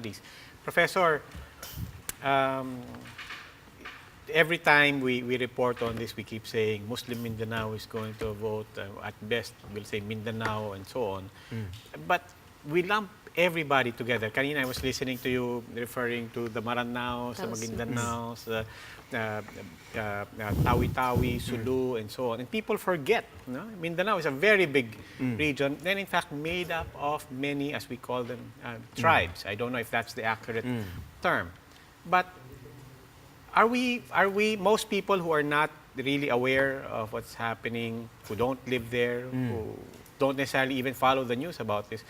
Studies. Professor, um, every time we report on this, we keep saying Muslim Mindanao is going to vote. At best, we'll say Mindanao and so on. But we lump everybody together. Kanina, I was listening to you referring to the Maranao, sa Maguindanao, sa Tawi-Tawi, Sulu, and so on. And people forget, no? Mindanao is a very big region, and in fact made up of many, as we call them, tribes. I don't know if that's the accurate term. But are we most people who are not really aware of what's happening, who don't live there, who don't necessarily even follow the news about this,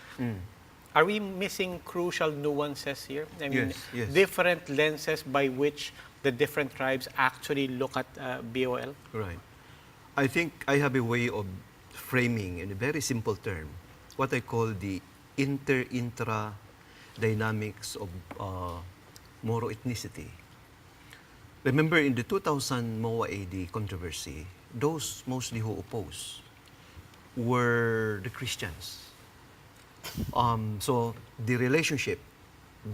are we missing crucial nuances here? I mean, Yes. different lenses by which the different tribes actually look at BOL? Right. I think I have a way of framing in a very simple term what I call the intra dynamics of Moro ethnicity. Remember in the 2000 MOA AD controversy, those mostly who opposed were the Christians. So the relationship,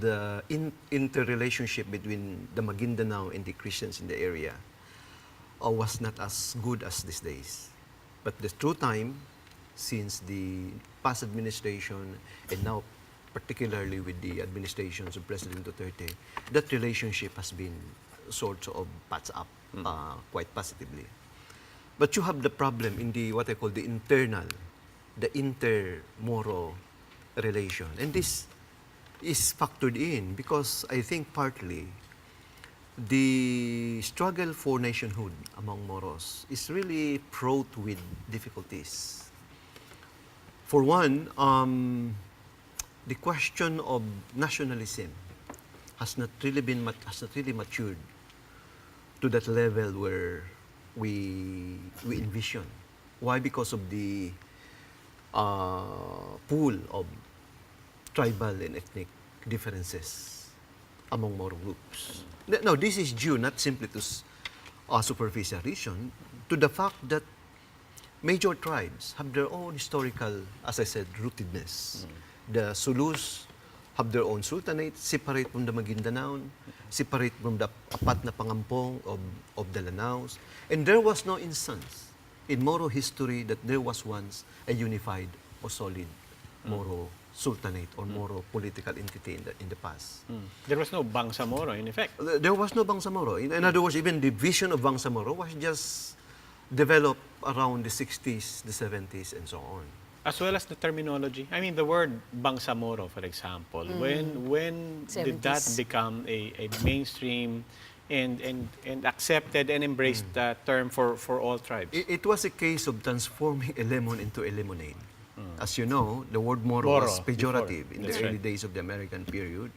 the interrelationship between the Maguindanao and the Christians in the area was not as good as these days. But the true time, since the past administration and now particularly with the administrations of President Duterte, that relationship has been sort of patched up quite positively. But you have the problem in the what I call the internal, the inter-Moro relation. And this is factored in because I think partly the struggle for nationhood among Moros is really fraught with difficulties. For one, the question of nationalism has not really matured to that level where we envision. Why? Because of the pool of tribal and ethnic differences among Moro groups. Now, this is due not simply to superficial reason, to the fact that major tribes have their own historical, as I said, rootedness. The Zulus have their own sultanate, separate from the Maguindanao, separate from the apat na pangampong of the Lanaos. And there was no instance in Moro history that there was once a unified or solid Moro sultanate or Moro political entity in the past. There was no Bangsamoro, in effect. There was no Bangsamoro. In other words, even the vision of Bangsamoro was just developed around the 60s, the 70s, and so on. As well as the terminology. I mean, the word Bangsamoro, for example, when did that 70s. become a mainstream and accepted and embraced term for all tribes? It was a case of transforming a lemon into a lemonade. As you know, the word Moro was pejorative in the That's early right. days of the American period.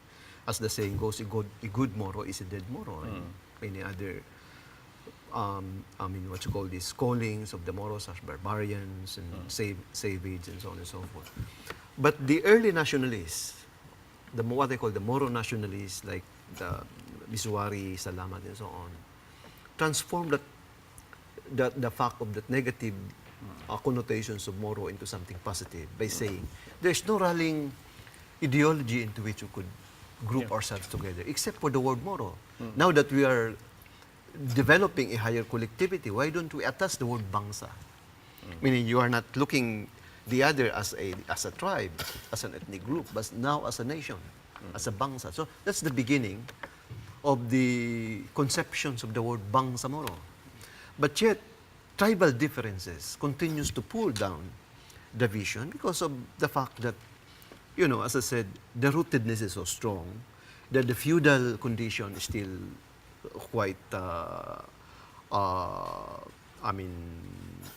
As the saying goes, a good Moro is a dead Moro. And many other, what you call these callings of the Moros as barbarians and savage and so on and so forth. But the early nationalists, what they call the Moro nationalists, like the Misuari, Salamat, and so on, transformed the fact of that negative connotations of Moro into something positive by saying there's no rallying ideology into which we could group ourselves together except for the word Moro. Now that we are developing a higher collectivity, why don't we attach the word Bangsa? Meaning you are not looking the other as a tribe, as an ethnic group, but now as a nation, as a Bangsa. So that's the beginning of the conceptions of the word Bangsamoro. But yet, tribal differences continues to pull down the vision because of the fact that, as I said, the rootedness is so strong that the feudal condition is still quite,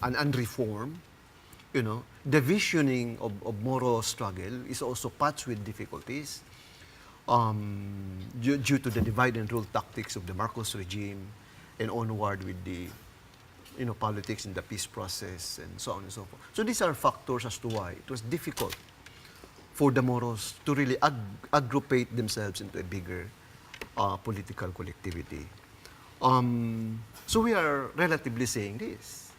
unreformed. The visioning of Moro struggle is also patched with difficulties due to the divide and rule tactics of the Marcos regime and onward with the politics in the peace process and so on and so forth. So these are factors as to why it was difficult for the Moros to really aggregate themselves into a bigger political collectivity. So we are relatively saying this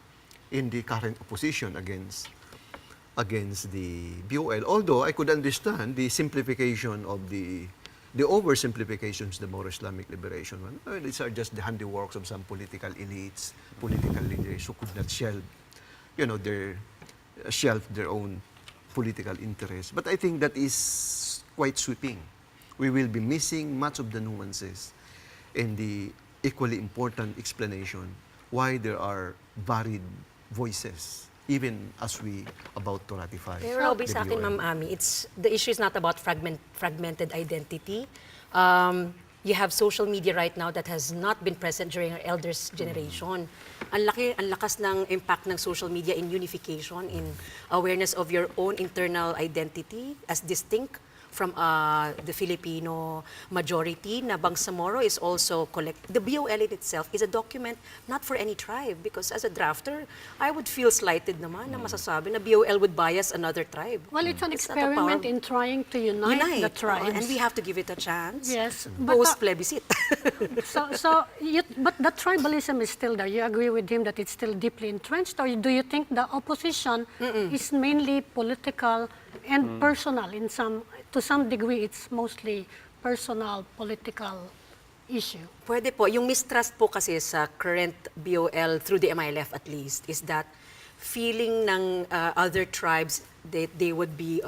in the current opposition against the BOL. Although I could understand the simplification of the the oversimplifications, the more Islamic liberation one, these are just the handiworks of some political elites, political leaders who could not shelf their own political interests. But I think that is quite sweeping. We will be missing much of the nuances and the equally important explanation why there are varied voices even as we about to ratify Pero Robby, the sa akin, BOL. Ma'am Ami, the issue is not about fragmented identity. You have social media right now that has not been present during our elders' generation. Ang lakas ng impact ng social media in unification, in awareness of your own internal identity as distinct from the Filipino majority na Bangsamoro is also the BOL in itself is a document not for any tribe, because as a drafter, I would feel slighted naman na masasabi na BOL would bias another tribe. Well, it's an It's not a power- experiment in trying to unite the tribes. And we have to give it a chance. Yes, but, Post plebiscite. but the tribalism is still there. You agree with him that it's still deeply entrenched, or do you think the opposition is mainly political and personal to some degree? It's mostly personal, political issue. Pwede po. Yung mistrust po kasi sa current BOL through the MILF at least is that feeling ng other tribes that they would be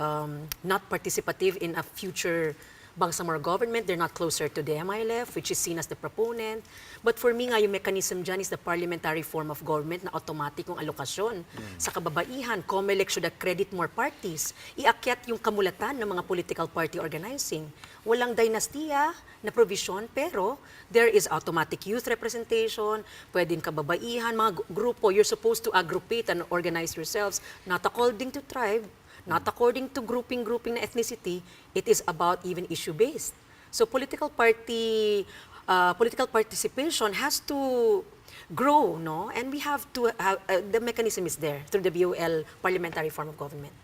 not participative in a future Bangsamoro government. They're not closer to the MILF, which is seen as the proponent. But for me nga, yung mechanism dyan is the parliamentary form of government na automatic yung alokasyon. Sa kababaihan, COMELEC should accredit more parties. Iakyat yung kamulatan ng mga political party organizing. Walang dynastiya na provision, pero there is automatic youth representation, pwedeng kababaihan, mga grupo, you're supposed to aggregate and organize yourselves, not according to tribe, not according to grouping na ethnicity. It is about even issue-based. So political participation has to grow, no? And we have to have, the mechanism is there through the BOL parliamentary form of government.